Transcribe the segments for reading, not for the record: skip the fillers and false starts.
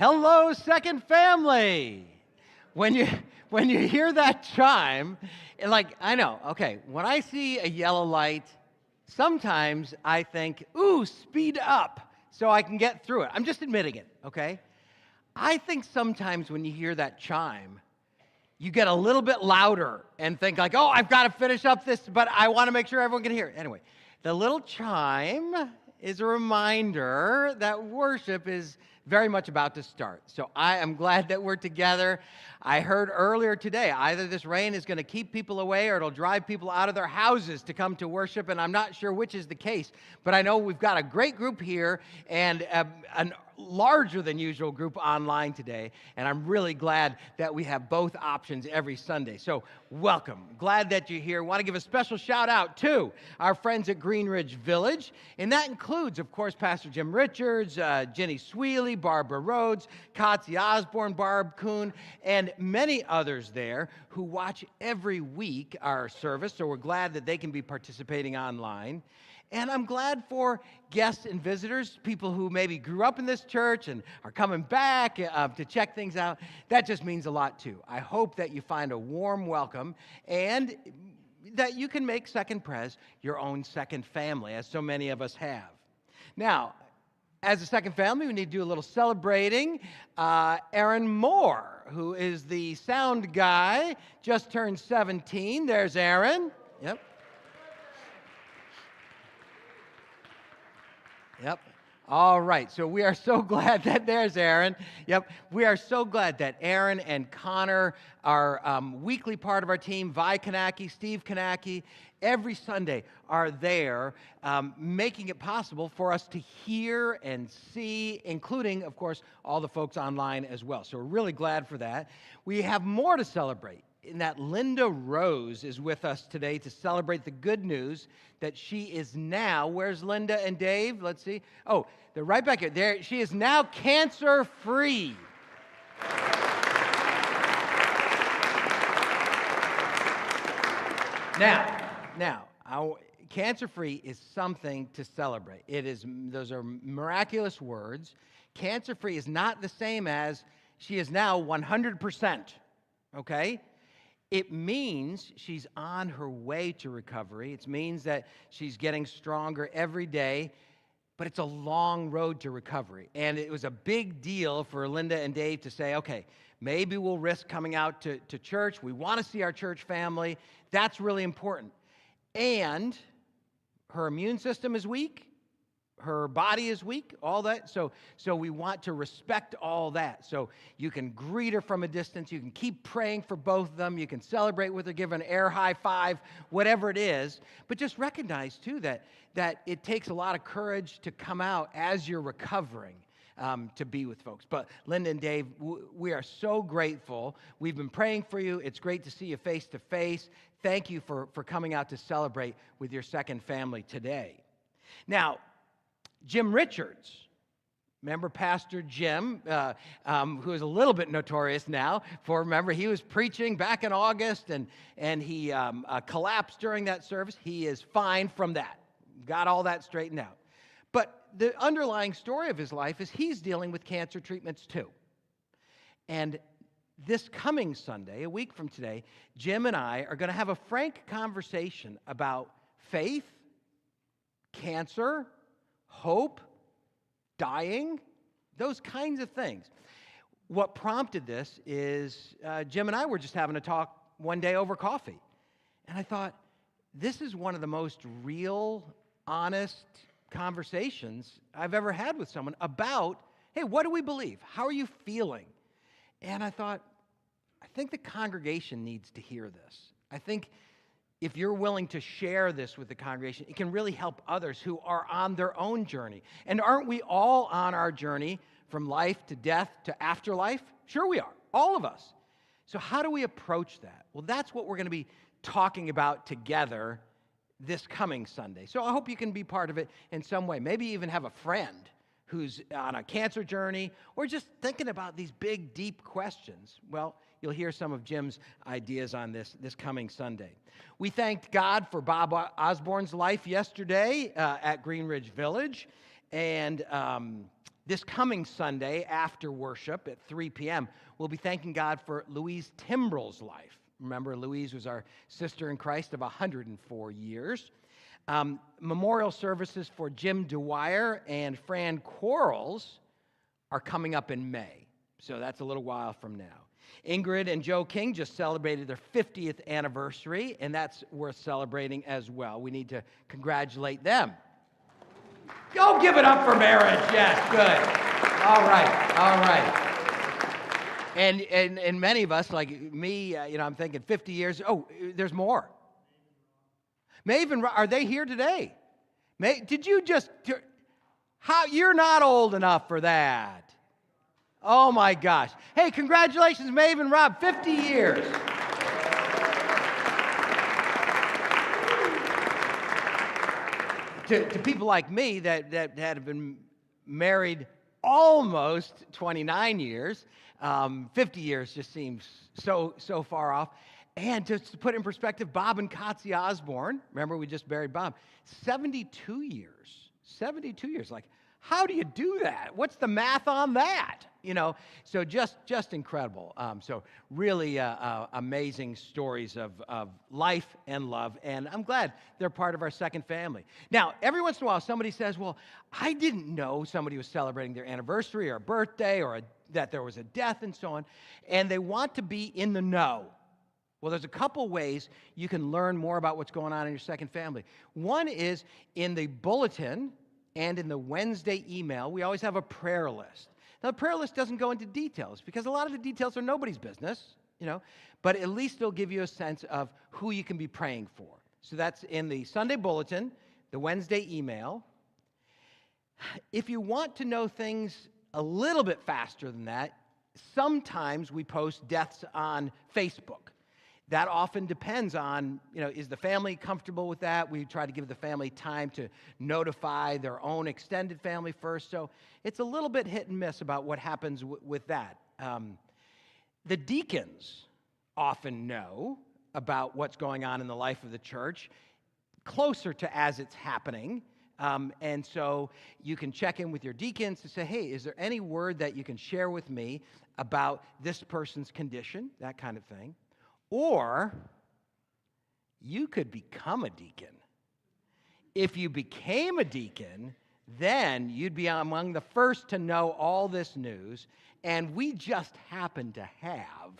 Hello, Second Family. When you hear that chime, I know, okay, when I see a yellow light, sometimes I think, ooh, speed up so I can get through it. I'm just admitting it, okay? I think sometimes when you hear that chime, you get a little bit louder and think like, oh, I've got to finish up this, but I want to make sure everyone can hear it. Anyway, the little chime is a reminder that worship is very much about to start. So I am glad that we're together. I heard earlier today, either this rain is going to keep people away or it'll drive people out of their houses to come to worship, and I'm not sure which is the case, but I know we've got a great group here and an larger than usual group online today, and I'm really glad that we have both options every Sunday. So welcome. Glad that you're here. Want to give a special shout out to our friends at Green Ridge Village, and that includes, of course, Pastor Jim Richards, Jenny Sweely, Barbara Rhodes, Katzy Osborne, Barb Kuhn, and many others there who watch every week our service, so we're glad that they can be participating online. And I'm glad for guests and visitors, people who maybe grew up in this church and are coming back to check things out. That just means a lot, too. I hope that you find a warm welcome and that you can make Second Pres your own second family, as so many of us have. Now, as a second family, we need to do a little celebrating. Aaron Moore, who is the sound guy, just turned 17. There's Aaron. Yep. Yep. All right. So we are so glad that there's Aaron. Yep. We are so glad that Aaron and Connor are weekly part of our team. Vi Kanaki, Steve Kanaki, every Sunday are there, making it possible for us to hear and see, including, of course, all the folks online as well. So we're really glad for that. We have more to celebrate, in that Linda Rose is with us today to celebrate the good news that she is now, where's Linda and Dave? Let's see. Oh, they're right back here. There, she is now cancer-free. Now, cancer-free is something to celebrate. Those are miraculous words. Cancer-free is not the same as she is now 100%, okay? It means she's on her way to recovery. It means that she's getting stronger every day, but it's a long road to recovery. And it was a big deal for Linda and Dave to say, okay, maybe we'll risk coming out to church. We want to see our church family. That's really important. And her immune system is weak. Her body is weak, all that. So we want to respect all that. So you can greet her from a distance. You can keep praying for both of them. You can celebrate with her, give her an air high five, whatever it is. But just recognize, too, that it takes a lot of courage to come out as you're recovering to be with folks. But Linda and Dave, we are so grateful. We've been praying for you. It's great to see you face to face. Thank you for coming out to celebrate with your second family today. Now, Jim Richards, remember Pastor Jim, who is a little bit notorious now remember, he was preaching back in August and he collapsed during that service. He is fine from that. Got all that straightened out. But the underlying story of his life is he's dealing with cancer treatments too. And this coming Sunday, a week from today, Jim and I are going to have a frank conversation about faith, cancer, hope, dying, those kinds of things. What prompted this is Jim and I were just having a talk one day over coffee. And I thought, this is one of the most real, honest conversations I've ever had with someone about, hey, what do we believe? How are you feeling? And I thought, I think the congregation needs to hear this. I think if you're willing to share this with the congregation, it can really help others who are on their own journey. And aren't we all on our journey from life to death to afterlife? Sure we are, all of us. So how do we approach that? Well, that's what we're going to be talking about together this coming Sunday. So I hope you can be part of it in some way. Maybe even have a friend who's on a cancer journey or just thinking about these big, deep questions. Well, you'll hear some of Jim's ideas on this coming Sunday. We thanked God for Bob Osborne's life yesterday at Green Ridge Village. And This coming Sunday after worship at 3 p.m., we'll be thanking God for Louise Timbrell's life. Remember, Louise was our sister in Christ of 104 years. Memorial services for Jim Dwyer and Fran Quarles are coming up in May. So that's a little while from now. Ingrid and Joe King just celebrated their 50th anniversary, and that's worth celebrating as well. We need to congratulate them. Go give it up for marriage. Yes, good. All right. And many of us, like me, I'm thinking 50 years. Oh, there's more. Maven, are they here today? Did you just... How you're not old enough for that. Oh, my gosh. Hey, congratulations, Maeve and Rob, 50 years. To people like me that had been married almost 29 years, 50 years just seems so far off. And just to put it in perspective, Bob and Kotze Osborne, remember we just buried Bob, 72 years. 72 years. Like, how do you do that? What's the math on that? So just incredible. So really amazing stories of life and love, and I'm glad they're part of our second family. Now, every once in a while, somebody says, well, I didn't know somebody was celebrating their anniversary or a birthday or that there was a death and so on, and they want to be in the know. Well, there's a couple ways you can learn more about what's going on in your second family. One is in the bulletin and in the Wednesday email, we always have a prayer list. Now, the prayer list doesn't go into details because a lot of the details are nobody's business, but at least it'll give you a sense of who you can be praying for. So that's in the Sunday bulletin, the Wednesday email. If you want to know things a little bit faster than that, sometimes we post deaths on Facebook. That often depends on, is the family comfortable with that? We try to give the family time to notify their own extended family first. So it's a little bit hit and miss about what happens with that. The deacons often know about what's going on in the life of the church closer to as it's happening. And so you can check in with your deacons to say, hey, is there any word that you can share with me about this person's condition, that kind of thing. Or you could become a deacon. If you became a deacon, then you'd be among the first to know all this news, and we just happen to have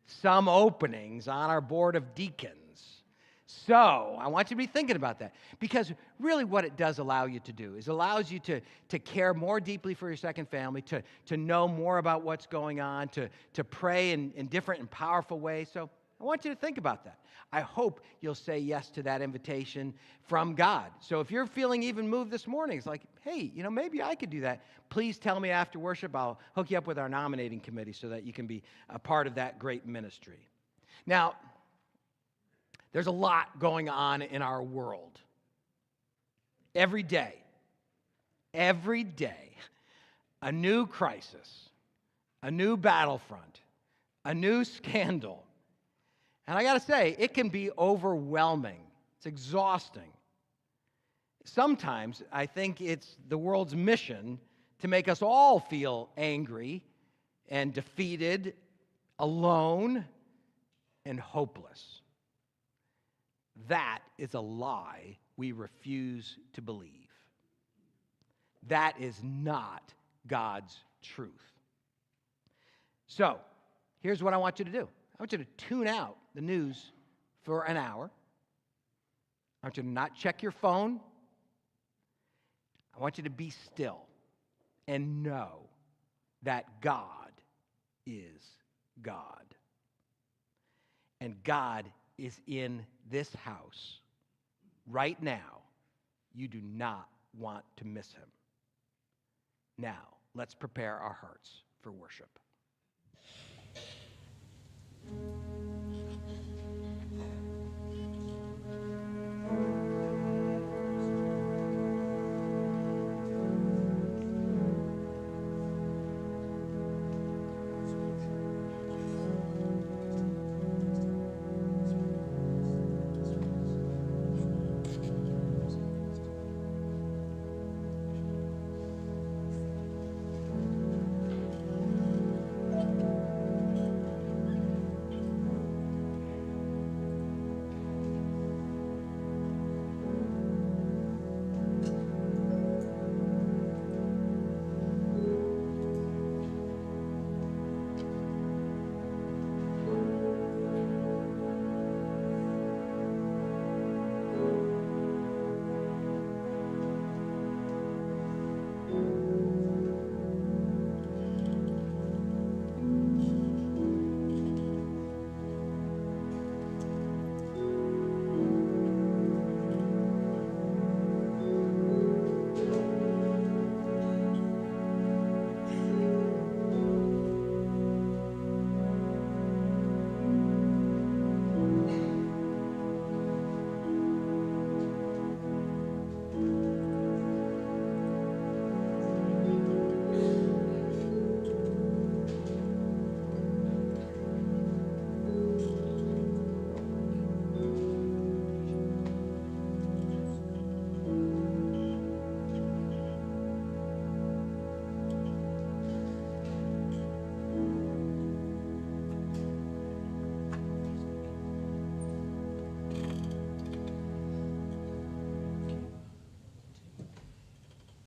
some openings on our board of deacons. So I want you to be thinking about that, because really what it does allow you to do is allows you to care more deeply for your second family, to know more about what's going on, to pray in different and powerful ways. So I want you to think about that. I hope you'll say yes to that invitation from God. So if you're feeling even moved this morning, it's like, hey, maybe I could do that. Please tell me after worship. I'll hook you up with our nominating committee so that you can be a part of that great ministry. Now, there's a lot going on in our world. Every day, a new crisis, a new battlefront, a new scandal. And I got to say, it can be overwhelming. It's exhausting. Sometimes I think it's the world's mission to make us all feel angry and defeated, alone, and hopeless. That is a lie we refuse to believe. That is not God's truth. So, here's what I want you to do. I want you to tune out the news for an hour. I want you to not check your phone. I want you to be still and know that God is God. And God is in this house right now. You do not want to miss him. Now, let's prepare our hearts for worship.